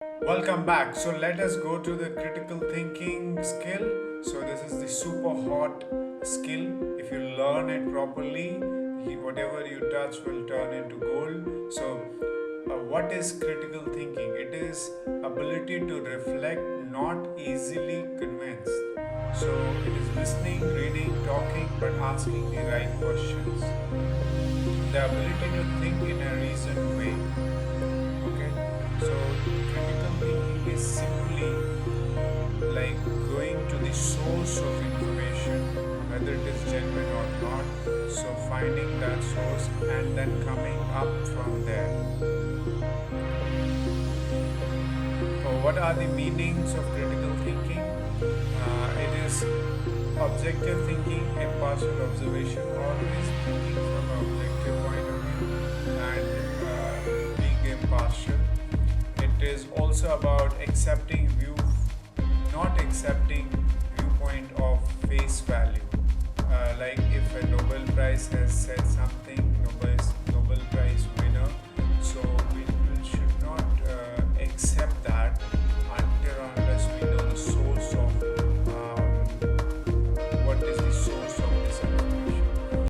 Welcome back. So let us go to the critical thinking skill. So this is the super hot skill. If you learn it properly, whatever you touch will turn into gold. So what is critical thinking? It is ability to reflect, not easily convinced. So it is listening, reading, talking, but asking the right questions. The ability to think in a reasoned way. Okay, so critical thinking is simply like going to the source of information, whether it is genuine or not. So finding that source and then coming up from there. What are the meanings of critical thinking? It is objective thinking, impartial observation, always thinking from an objective point of view and being impartial. It is also about accepting not accepting viewpoint of face value. Like if a Nobel Prize has said something